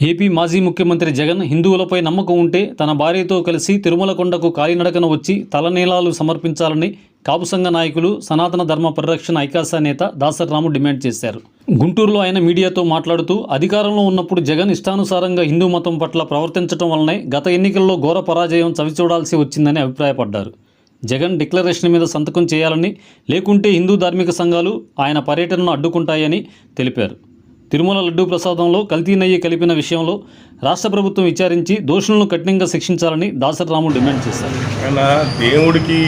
AP మాజీ ముఖ్యమంత్రి జగన్ హిందువులపై నమ్మకం ఉంటే తన భార్యతో కలిసి తిరుమల కొండకు కాలినడకన వచ్చి తలనీలాలు సమర్పించాలని కాపు సంఘ నాయకులు సనాతన ధర్మ పరిరక్షణ ఐకాస నేత దాసరి రాము డిమాండ్ చేశారు. గుంటూరులో ఆయన మీడియాతో మాట్లాడుతూ అధికారంలో ఉన్నప్పుడు జగన్ ఇష్టానుసారంగా హిందూ మతం పట్ల ప్రవర్తించడం వల్లనే గత ఎన్నికల్లో ఘోర పరాజయం చవిచూడాల్సి వచ్చిందని అభిప్రాయపడ్డారు. జగన్ డిక్లరేషన్ మీద సంతకం చేయాలని, లేకుంటే హిందూ ధార్మిక సంఘాలు ఆయన పర్యటనను అడ్డుకుంటాయని తెలిపారు. తిరుమల లడ్డూ ప్రసాదంలో కల్తీ నెయ్యి కలిపిన విషయంలో రాష్ట్ర ప్రభుత్వం విచారించి దోషులను కఠినంగా శిక్షించాలని దాసరి రాము డిమాండ్ చేశారు. దేవుడికి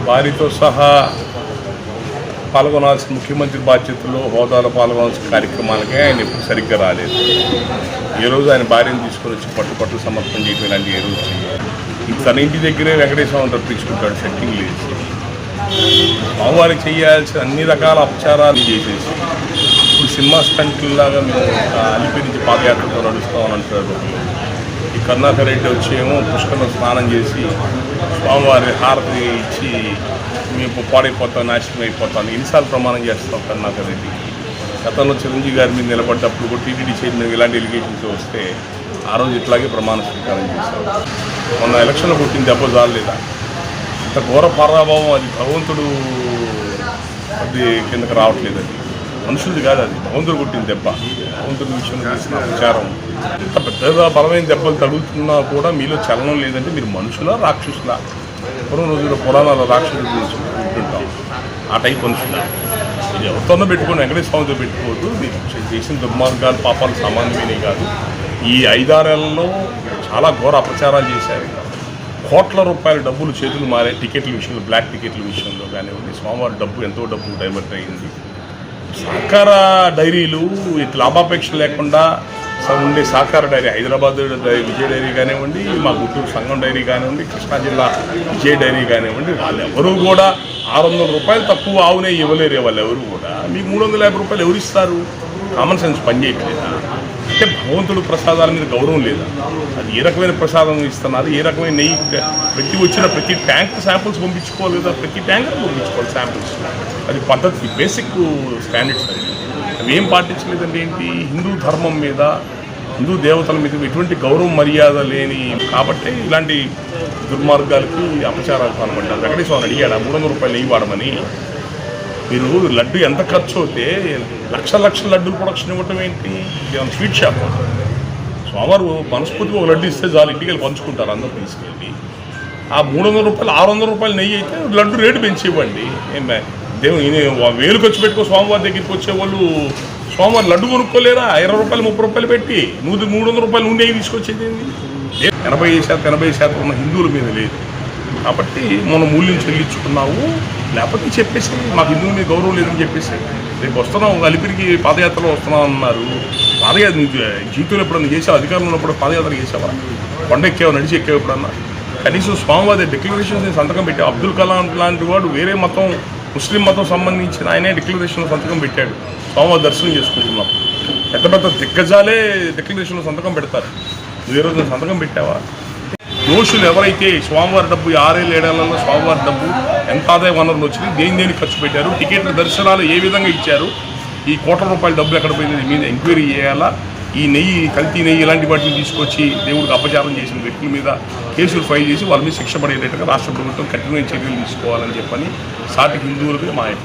వారితో సహా పాల్గొనాల్సిన ముఖ్యమంత్రి బాధ్యతల్లో హోదాలో పాల్గొనాల్సిన కార్యక్రమాలకే ఆయన ఎప్పుడు సరిగ్గా రాలేదు. ఏ రోజు ఆయన భార్యను తీసుకొని వచ్చి పట్టు సమర్పణ చేయడానికి ఏ రోజు తన ఇంటి దగ్గరే వెంకటేశ్వరం తప్పించుకుంటాడు సెట్టింగ్ లేదు. మామూలుగా చేయాల్సిన అన్ని రకాల అపచారాలు చేసేసి ఇప్పుడు సినిమా స్టంట్లాగా మేము అలిపి నుంచి పాదయాత్రతో నడుస్తామని అంటారు. ఈ కరుణాకర్ రెడ్డి వచ్చేమో పుష్కరంలో స్నానం చేసి స్వామివారి హారతి ఇచ్చి మేము పాడైపోతాం, నాశనం అయిపోతాం ఎన్నిసార్లు ప్రమాణం చేస్తాం కరుణాకర్ రెడ్డి. గతంలో చిరంజీవి గారి మీద నిలబడ్డప్పుడు కూడా టీటీడీ చైర్మన్ ఇలాంటి ఎలిగేషన్స్ వస్తే ఆ రోజు ఇట్లాగే ప్రమాణ స్వీకారం చేశారు. మొన్న ఎలక్షన్లో పుట్టిన దెబ్బ జాలేదా? ఇంత ఘోర పరాభావం అది భగవంతుడు అది కిందకు రావట్లేదు. అది మనుషులది కాదు, అది భగవంతుడు కొట్టిన దెబ్బ. భగవంతుడి విషయంలో చేసిన ప్రచారం ఇంత పెద్దగా బలమైన దెబ్బలు తగులుతున్నా కూడా మీలో చలనం లేదంటే మీరు మనుషులా రాక్షసులా? పూర్వం రోజుల్లో పురాణాల రాక్షసులు గురించి వింటుంటాం. ఆ టైప్ మనుషులా? మీరు ఎవరితోనో పెట్టుకొని వెంకటేశ్వర స్వామితో పెట్టుకోవద్దు. మీరు చేసిన దుర్మార్గాలు పాపాలు సామాన్యమైనవి కాదు. ఈ 5-6 ఏళ్లలో చాలా ఘోర అపచారాలు చేశారు. కోట్ల రూపాయల డబ్బులు చేతులు మారే టికెట్ల విషయంలో, బ్లాక్ టికెట్ల విషయంలో కానివ్వండి, స్వామివారి డబ్బు ఎంతో డబ్బు డైవర్ట్ అయ్యింది. సహకార డైరీలు లాభాపేక్ష లేకుండా ఉండే సహకార డైరీ, హైదరాబాద్ విజయ డైరీ కానివ్వండి, మా గుంటూరు సంఘం డైరీ కానివ్వండి, కృష్ణా జిల్లా విజయ డైరీ కానివ్వండి, వాళ్ళు ఎవరు కూడా 600 రూపాయలు తక్కువ ఆవునే ఇవ్వలేరు. వాళ్ళు ఎవరు కూడా మీకు 350 రూపాయలు ఎవరు ఇస్తారు? కామన్ సెన్స్ పనిచేయట్లేదా? అంటే భగవంతుడు ప్రసాదాల మీద గౌరవం లేదా? అది ఏ రకమైన ప్రసాదం ఇస్తున్నారు? ఏ రకమైన నెయ్యి పెట్టి వచ్చిన ప్రతి ట్యాంక్ శాంపుల్స్ పంపించుకోవాలి కదా, ప్రతి ట్యాంక్ పంపించుకోవాలి శాంపుల్స్. అది పద్ధతి, బేసిక్ స్టాండర్డ్స్. అది అవి ఏం పాటించలేదండి. ఏంటి? హిందూ ధర్మం మీద, హిందూ దేవతల మీద ఎటువంటి గౌరవం మర్యాద లేని కాబట్టి ఇలాంటి దుర్మార్గాలకి అపచారాలు కనబడ్డారు. వెంకటేశ్వరం అడిగాడు 300 రూపాయలు నెయ్యి వాడమని. మీరు లడ్డు ఎంత ఖర్చు అవుతే లక్షల లడ్డూలు ప్రొడక్షన్ ఇవ్వటం ఏంటి? ఏమైనా స్వీట్ షాప్? స్వామివారు మనస్ఫూర్తిగా ఒక లడ్డు ఇస్తే చాలు, ఇంటికి వెళ్ళి పంచుకుంటారు అందరూ తీసుకెళ్ళి. ఆ 300 రూపాయలు 600 రూపాయలు నెయ్యి అయితే లడ్డు రేటు పెంచి ఇవ్వండి. దేవుని 1000 ఖర్చు పెట్టుకో స్వామివారి దగ్గరికి వచ్చేవాళ్ళు స్వామివారి లడ్డు కొనుక్కోలేరా? 20 రూపాయలు 30 రూపాయలు పెట్టి 300 రూపాయలు నెయ్యి తీసుకొచ్చేది 80% ఉన్న హిందువుల మీద లేదు. కాబట్టి మనం మూల్యం చెల్లించుకున్నావు, లేకపోతే చెప్పేసి మాకు హిందువుల మీద గౌరవం లేదని చెప్పేసి రేపు వస్తున్నాం అలిపిరికి పాదయాత్రలో వస్తున్నాం అన్నారు. పాదయాత్ర జీవితంలో ఎప్పుడన్నా చేసావు? అధికారంలో ఉన్నప్పుడు పాదయాత్ర చేసావా? కొండ ఎక్కావు, నడిచి ఎక్కావు ఎప్పుడన్నా? కనీసం స్వామివారి డిక్లరేషన్ సంతకం పెట్టావు. అబ్దుల్ కలాం లాంటి వాడు వేరే మతం, ముస్లిం మతం సంబంధించిన ఆయనే డిక్లరేషన్లో సంతకం పెట్టాడు. స్వామివారి దర్శనం చేసుకుంటున్నాం. పెద్ద పెద్ద దిగ్గజాలే డిక్లరేషన్లో సంతకం పెడతారు. నువ్వు ఏ రోజు సంతకం పెట్టావా? దోషులు ఎవరైతే స్వామివారి డబ్బు 6-7 ఏళ్లలో స్వామివారి డబ్బు ఎంత ఆదాయ వనరులు వచ్చినాయి, దేని ఖర్చు పెట్టారు, టికెట్ల దర్శనాలు ఏ విధంగా ఇచ్చారు, ఈ కోట్ల రూపాయల డబ్బు ఎక్కడ పోయింది మీద ఎంక్వైరీ చేయాలా. ఈ నెయ్యి, కల్తీ నెయ్యి ఇలాంటి వాటిని తీసుకొచ్చి దేవుడికి అపచారం చేసిన వ్యక్తుల మీద కేసులు ఫైల్ చేసి వాళ్ళ మీద శిక్ష పడేటట్టుగా రాష్ట్ర ప్రభుత్వం కఠినమైన చర్యలు తీసుకోవాలని చెప్పని సాటి హిందువులకు మా యొక్క